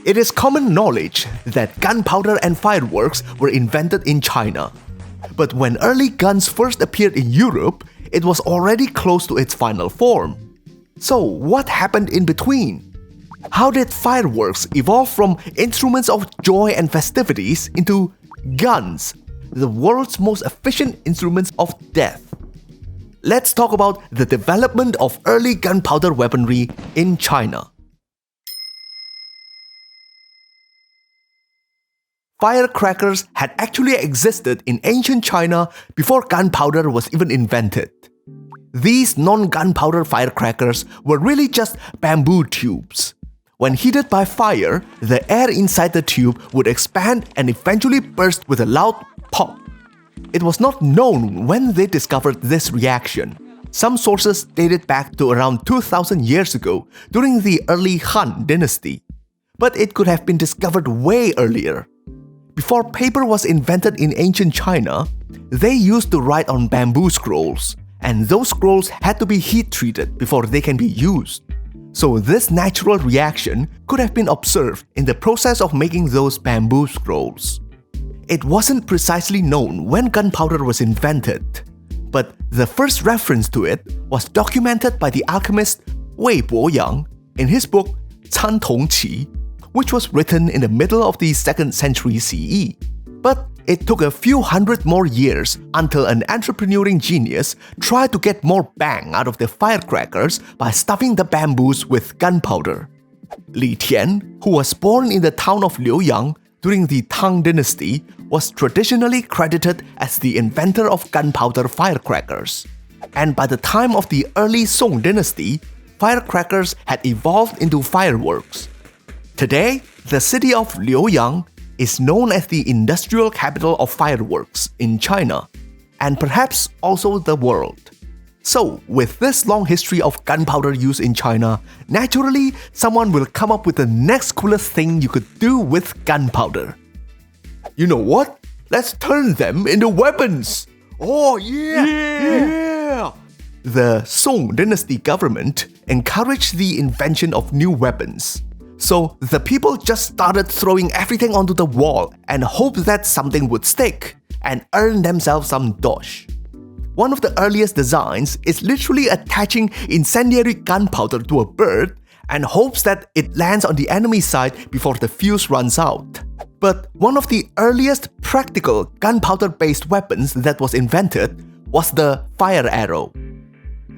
It is common knowledge that gunpowder and fireworks were invented in China. But when early guns first appeared in Europe, it was already close to its final form. So what happened in between? How did fireworks evolve from instruments of joy and festivities into guns, the world's most efficient instruments of death? Let's talk about the development of early gunpowder weaponry in China. Firecrackers had actually existed in ancient China before gunpowder was even invented. These non-gunpowder firecrackers were really just bamboo tubes. When heated by fire, the air inside the tube would expand and eventually burst with a loud pop. It was not known when they discovered this reaction. Some sources date it back to around 2000 years ago during the early Qin Dynasty. But it could have been discovered way earlier. Before paper was invented in ancient China, they used to write on bamboo scrolls, and those scrolls had to be heat-treated before they can be used. So this natural reaction could have been observed in the process of making those bamboo scrolls. It wasn't precisely known when gunpowder was invented, but the first reference to it was documented by the alchemist Wei Boyang in his book Can Tong Qi, which was written in the middle of the 2nd century CE. But it took a few hundred more years until an entrepreneuring genius tried to get more bang out of the firecrackers by stuffing the bamboos with gunpowder. Li Tian, who was born in the town of Liuyang during the Tang Dynasty, was traditionally credited as the inventor of gunpowder firecrackers. And by the time of the early Song Dynasty, firecrackers had evolved into fireworks. Today, the city of Liuyang is known as the industrial capital of fireworks in China, and perhaps also the world. So, with this long history of gunpowder use in China, naturally, someone will come up with the next coolest thing you could do with gunpowder. You know what? Let's turn them into weapons! Oh yeah! The Song Dynasty government encouraged the invention of new weapons. So the people just started throwing everything onto the wall and hoped that something would stick and earn themselves some dosh. One of the earliest designs is literally attaching incendiary gunpowder to a bird and hopes that it lands on the enemy side before the fuse runs out. But one of the earliest practical gunpowder-based weapons that was invented was the fire arrow.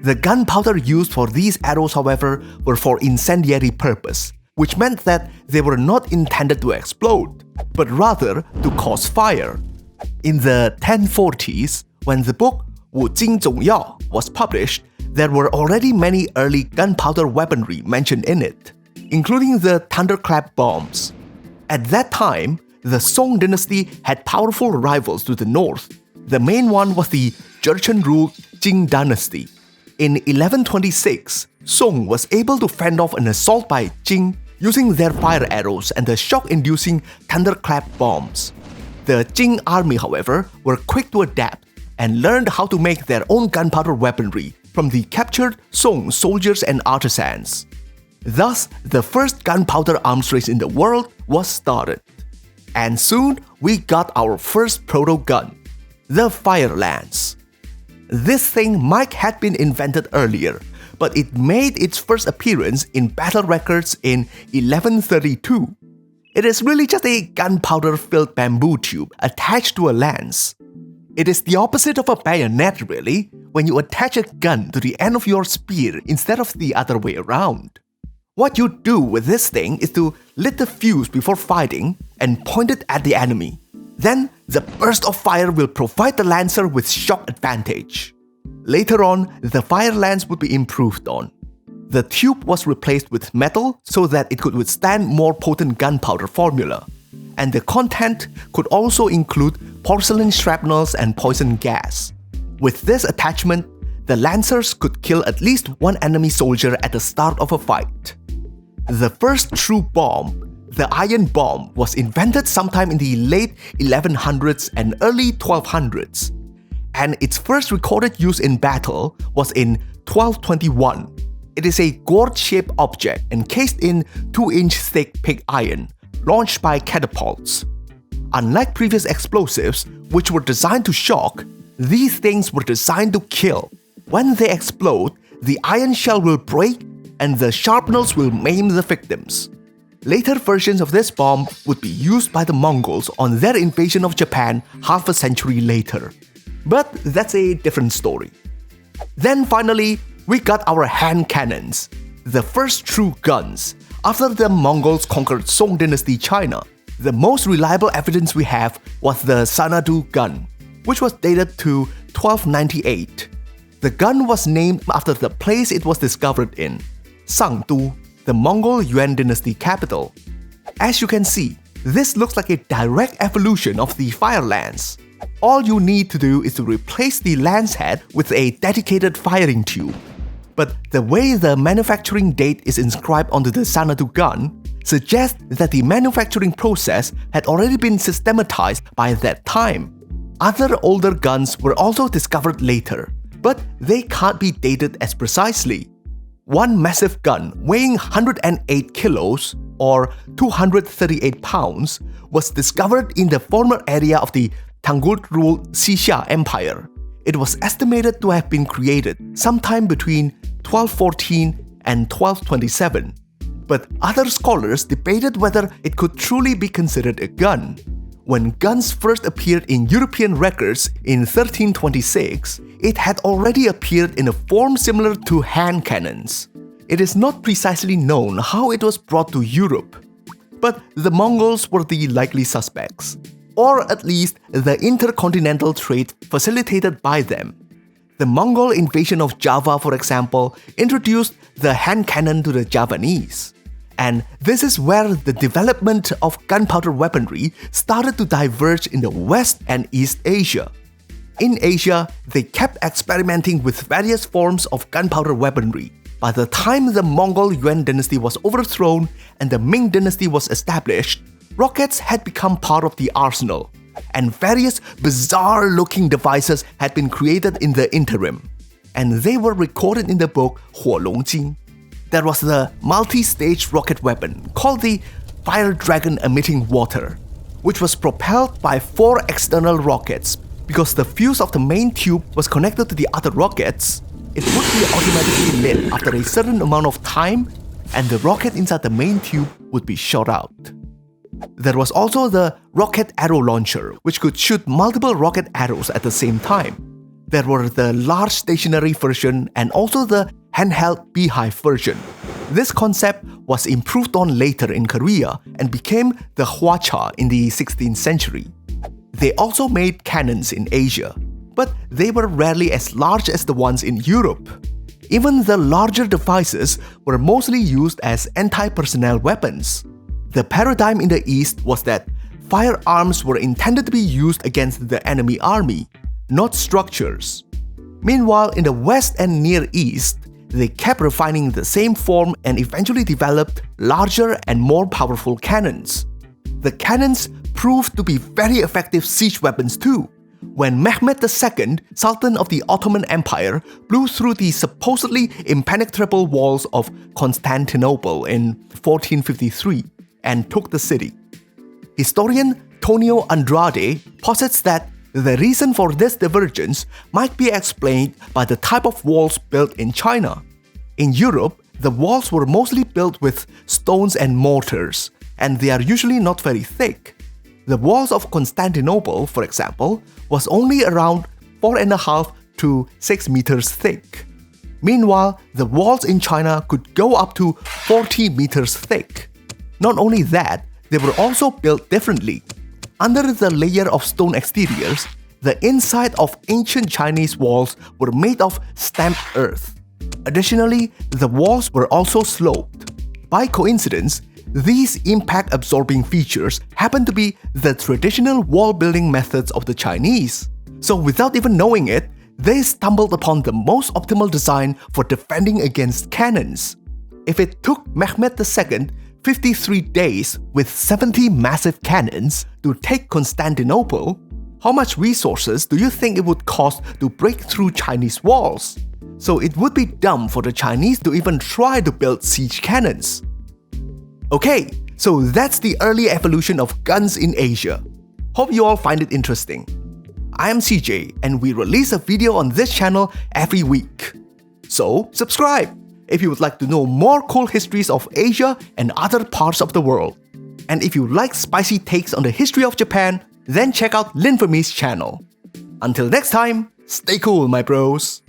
The gunpowder used for these arrows, however, were for incendiary purpose, which meant that they were not intended to explode, but rather to cause fire. In the 1040s, when the book Wu Jing Zong Yao was published, there were already many early gunpowder weaponry mentioned in it, including the thunderclap bombs. At that time, the Song Dynasty had powerful rivals to the north. The main one was the Jurchen-ruled Qin Dynasty. In 1126, Song was able to fend off an assault by Qing using their fire arrows and the shock-inducing thunderclap bombs. The Qing army, however, were quick to adapt and learned how to make their own gunpowder weaponry from the captured Song soldiers and artisans. Thus, the first gunpowder arms race in the world was started. And soon, we got our first proto-gun, the fire lance. This thing might have been invented earlier, but it made its first appearance in battle records in 1132. It is really just a gunpowder-filled bamboo tube attached to a lance. It is the opposite of a bayonet, really, when you attach a gun to the end of your spear instead of the other way around. What you do with this thing is to lit the fuse before fighting and point it at the enemy. Then, the burst of fire will provide the lancer with shock advantage. Later on, the fire lance would be improved on. The tube was replaced with metal so that it could withstand more potent gunpowder formula, and the content could also include porcelain shrapnels and poison gas. With this attachment, the lancers could kill at least one enemy soldier at the start of a fight. The first true bomb, the iron bomb, was invented sometime in the late 1100s and early 1200s, and its first recorded use in battle was in 1221. It is a gourd-shaped object encased in 2-inch thick pig iron, launched by catapults. Unlike previous explosives, which were designed to shock, these things were designed to kill. When they explode, the iron shell will break and the sharpnels will maim the victims. Later versions of this bomb would be used by the Mongols on their invasion of Japan half a century later. But that's a different story. Then finally, we got our hand cannons, the first true guns. After the Mongols conquered Song Dynasty China, the most reliable evidence we have was the Sanado Gun, which was dated to 1298. The gun was named after the place it was discovered in, Sangdu, the Mongol Yuan dynasty capital. As you can see, this looks like a direct evolution of the fire lance. All you need to do is to replace the lance head with a dedicated firing tube. But the way the manufacturing date is inscribed onto the Sanado gun suggests that the manufacturing process had already been systematized by that time. Other older guns were also discovered later, but they can't be dated as precisely. One massive gun weighing 108 kilos or 238 pounds was discovered in the former area of the Tangut-ruled Xixia Empire. It was estimated to have been created sometime between 1214 and 1227, but other scholars debated whether it could truly be considered a gun. When guns first appeared in European records in 1326, it had already appeared in a form similar to hand cannons. It is not precisely known how it was brought to Europe, but the Mongols were the likely suspects, or at least the intercontinental trade facilitated by them. The Mongol invasion of Java, for example, introduced the hand cannon to the Javanese. And this is where the development of gunpowder weaponry started to diverge in the West and East Asia. In Asia, they kept experimenting with various forms of gunpowder weaponry. By the time the Mongol Yuan dynasty was overthrown and the Ming dynasty was established, rockets had become part of the arsenal, and various bizarre-looking devices had been created in the interim. And they were recorded in the book Huo Long Jing. There was the multi-stage rocket weapon called the Fire Dragon Emitting Water, which was propelled by 4 external rockets. Because the fuse of the main tube was connected to the other rockets, it would be automatically lit after a certain amount of time, and the rocket inside the main tube would be shot out. There was also the rocket arrow launcher, which could shoot multiple rocket arrows at the same time. There were the large stationary version and also the handheld beehive version. This concept was improved on later in Korea and became the Hwacha in the 16th century. They also made cannons in Asia, but they were rarely as large as the ones in Europe. Even the larger devices were mostly used as anti-personnel weapons. The paradigm in the East was that firearms were intended to be used against the enemy army, not structures. Meanwhile, in the West and Near East, they kept refining the same form and eventually developed larger and more powerful cannons. The cannons proved to be very effective siege weapons too. When Mehmed II, Sultan of the Ottoman Empire, blew through the supposedly impenetrable walls of Constantinople in 1453 and took the city. Historian Tonio Andrade posits that the reason for this divergence might be explained by the type of walls built in China. In Europe, the walls were mostly built with stones and mortars, and they are usually not very thick. The walls of Constantinople, for example, was only around 4.5 to 6 meters thick. Meanwhile, the walls in China could go up to 40 meters thick. Not only that, they were also built differently. Under the layer of stone exteriors, the inside of ancient Chinese walls were made of stamped earth. Additionally, the walls were also sloped. By coincidence, these impact-absorbing features happen to be the traditional wall-building methods of the Chinese. So without even knowing it, they stumbled upon the most optimal design for defending against cannons. If it took Mehmed II 53 days with 70 massive cannons to take Constantinople, how much resources do you think it would cost to break through Chinese walls? so it would be dumb for the Chinese to even try to build siege cannons. Okay, so that's the early evolution of guns in Asia. Hope you all find it interesting. I am CJ and we release a video on this channel every week. So subscribe if you would like to know more cool histories of Asia and other parts of the world. And if you like spicy takes on the history of Japan, then check out Linfami's channel. Until next time, stay cool my bros!